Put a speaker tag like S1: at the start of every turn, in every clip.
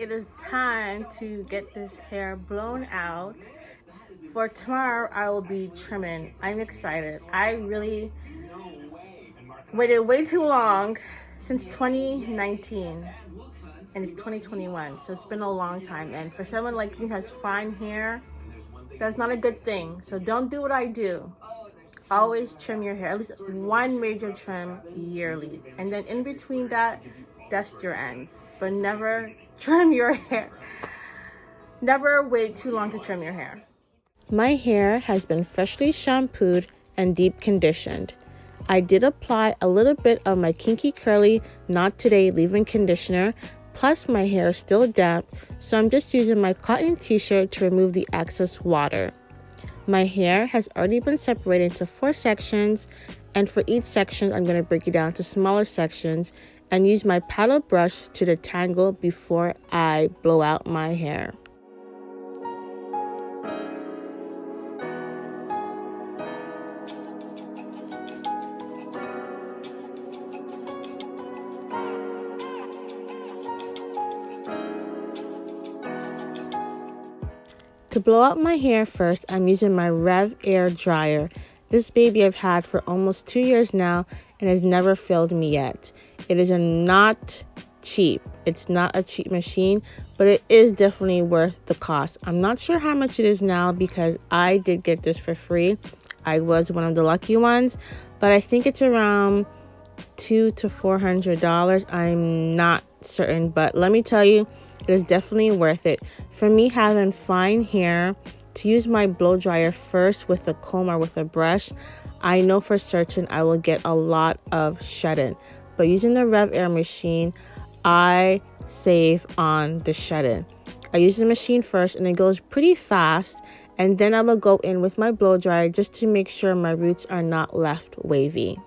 S1: it is time to get this hair blown out. For tomorrow, I will be trimming. I'm excited. I really waited way too long since 2019 and it's 2021, so it's been a long time. And for someone like me who has fine hair, that's not a good thing. So don't do what I do. Always trim your hair, at least one major trim yearly, and then in between that, dust your ends, but never trim your hair. Never wait too long to trim your hair. My hair has been freshly shampooed and deep conditioned. I did apply a little bit of my Kinky Curly Not Today leave-in conditioner, plus my hair is still damp, so I'm just using my cotton t-shirt to remove the excess water. My hair has already been separated into 4 sections, and for each section I'm going to break it down to smaller sections and use my paddle brush to detangle before I blow out my hair. To blow out my hair first, I'm using my RevAir Dryer. This baby I've had for almost 2 years now and has never failed me yet. It is not cheap. It's not a cheap machine, but it is definitely worth the cost. I'm not sure how much it is now because I did get this for free. I was one of the lucky ones, but I think it's around $200 to $400. I'm not certain, but let me tell you, it is definitely worth it. For me, having fine hair, to use my blow dryer first with a comb or with a brush, I know for certain I will get a lot of shedding. But using the RevAir machine, I save on the shedding. I use the machine first and it goes pretty fast, and then I will go in with my blow dryer just to make sure my roots are not left wavy.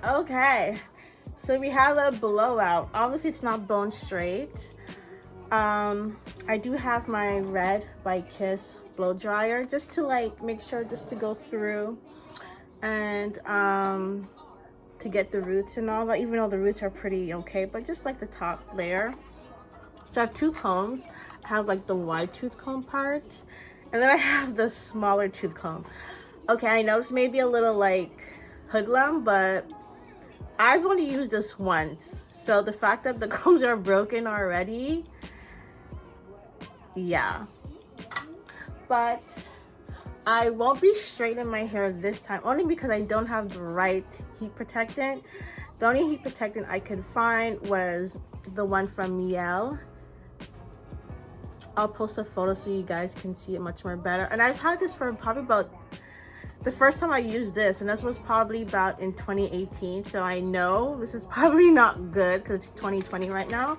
S1: Okay, so we have a blowout. Obviously it's not bone straight. I do have my Red by Kiss blow dryer just to like make sure just to go through and to get the roots and all that, even though the roots are pretty okay, but just like the top layer. So I have two combs. I have like the wide tooth comb part, and then I have the smaller tooth comb. Okay, I know this may be a little like hoodlum, but I've only used this once. So the fact that the combs are broken already, yeah. But I won't be straightening my hair this time, only because I don't have the right heat protectant. The only heat protectant I could find was the one from Mielle. I'll post a photo so you guys can see it much more better. And I've had this for probably about, the first time I used this, and this was probably about in 2018. So I know this is probably not good because it's 2020 right now.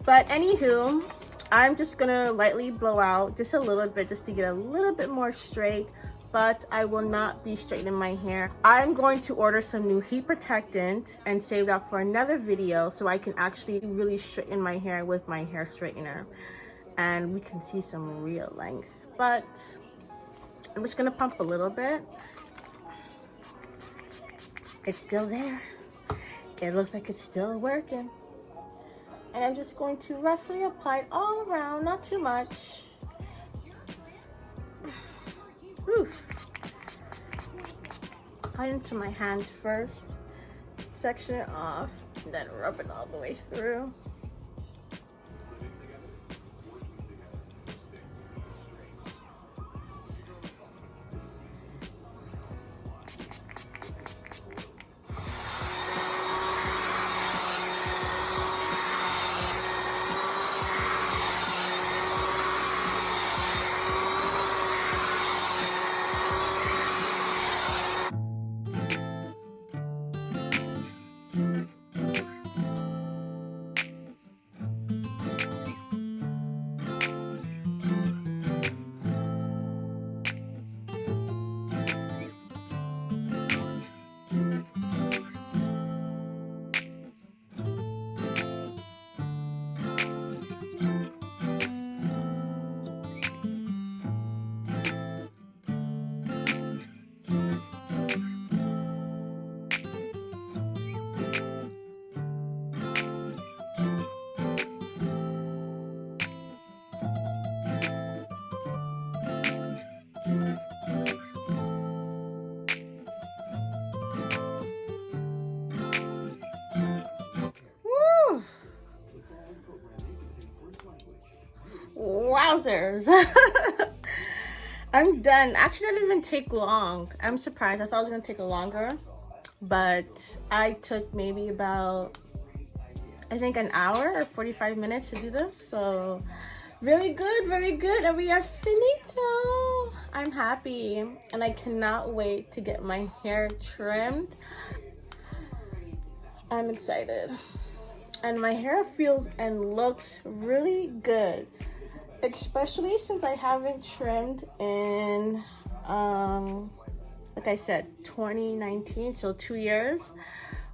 S1: But anywho, I'm just gonna lightly blow out just a little bit, just to get a little bit more straight, but I will not be straightening my hair. I'm going to order some new heat protectant and save that for another video so I can actually really straighten my hair with my hair straightener, and we can see some real length. But I'm just gonna pump a little bit. It's still there. It looks like it's still working. And I'm just going to roughly apply it all around, not too much. Whew. Apply it into my hands first, section it off, then rub it all the way through. Wowzers. I'm done. Actually, that didn't even take long. I'm surprised. I thought it was gonna take longer, but I took maybe about, I think, an hour or 45 minutes to do this. So very good, very good. And we are finito. I'm happy, and I cannot wait to get my hair trimmed. I'm excited, and my hair feels and looks really good, especially since I haven't trimmed in like I said, 2019, so 2 years.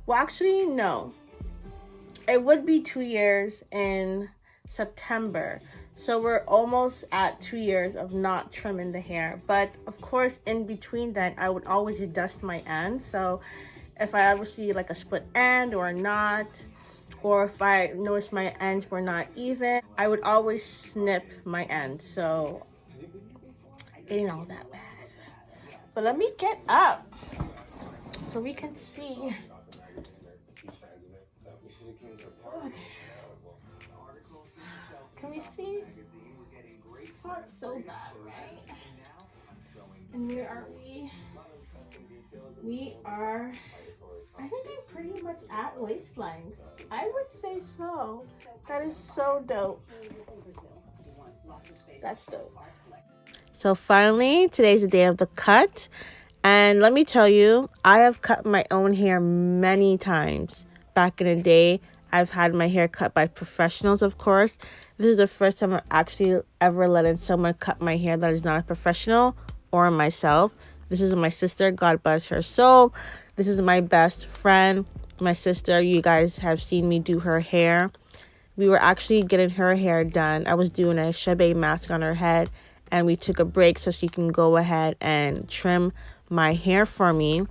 S1: Well, actually no, it would be 2 years in September, so we're almost at 2 years of not trimming the hair. But of course, in between that, I would always dust my ends. So if I ever see like a split end or not, or if I notice my ends were not even, I would always snip my ends. So it ain't all that bad. But let me get up so we can see. Okay. Can we see? It's not so bad, right? And where are we? We are, I think I'm pretty much at waist length. I would say so. That is so dope. That's dope. So finally, today's the day of the cut. And let me tell you, I have cut my own hair many times. Back in the day, I've had my hair cut by professionals, of course. This is the first time I've actually ever letting someone cut my hair that is not a professional or myself. This is my sister, God bless her soul. This is my best friend, my sister. You guys have seen me do her hair. We were actually getting her hair done. I was doing a shebe mask on her head, and we took a break so she can go ahead and trim my hair for me.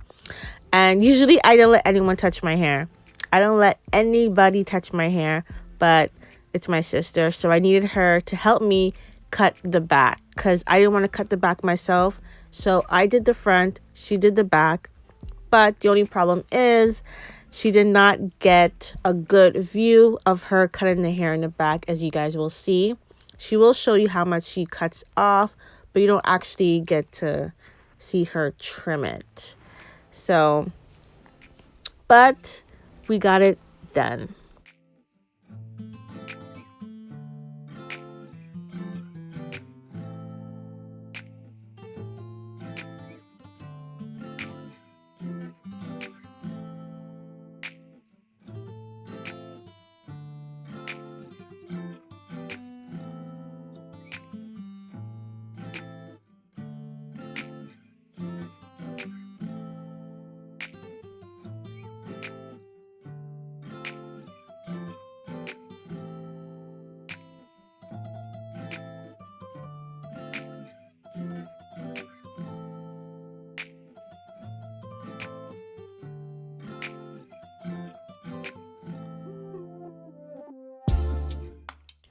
S1: And usually I don't let anyone touch my hair. I don't let anybody touch my hair, but It's my sister. So I needed her to help me cut the back because I didn't want to cut the back myself. So I did the front, she did the back. But the only problem is she did not get a good view of her cutting the hair in the back, as you guys will see. She will show you how much she cuts off, but you don't actually get to see her trim it. So, but we got it done.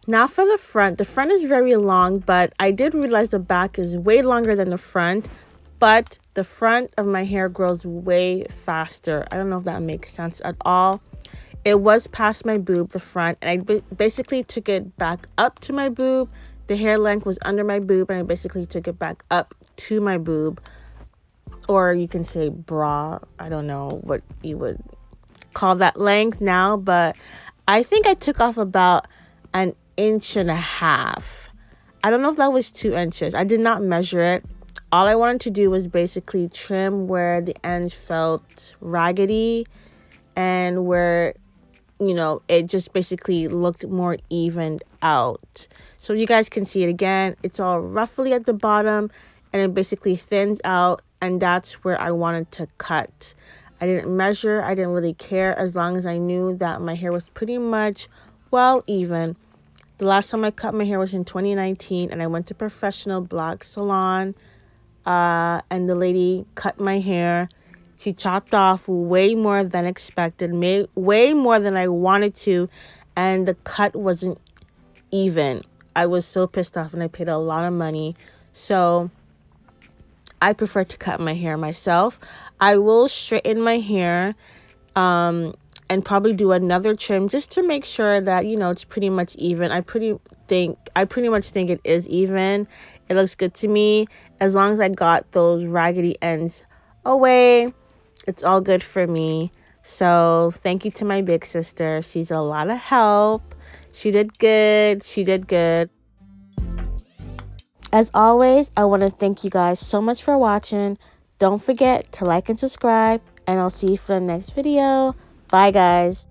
S1: Now for the front is very long, but I did realize the back is way longer than the front, but the front of my hair grows way faster. I don't know if that makes sense at all. It was past my boob, the front, and I basically took it back up to my boob. The hair length was under my boob, and I basically took it back up to my boob, or you can say bra. I don't know what you would call that length now, but I think I took off about an inch and a half. I don't know if that was 2 inches. I did not measure it. All I wanted to do was basically trim where the ends felt raggedy and where, you know, it just basically looked more evened out. So you guys can see it again. It's all roughly at the bottom and it basically thins out, and that's where I wanted to cut. I didn't measure. I didn't really care as long as I knew that my hair was pretty much well even. The last time I cut my hair was in 2019, and I went to professional black salon, and the lady cut my hair. She chopped off way more than expected, way more than I wanted to, and the cut wasn't even. I was so pissed off, and I paid a lot of money. So I prefer to cut my hair myself. I will straighten my hair, and probably do another trim just to make sure that, you know, it's pretty much even. I pretty much think it is even. It looks good to me. As long as I got those raggedy ends away, it's all good for me. So thank you to my big sister. She's a lot of help. She did good. She did good. As always, I want to thank you guys so much for watching. Don't forget to like and subscribe, and I'll see you for the next video. Bye, guys.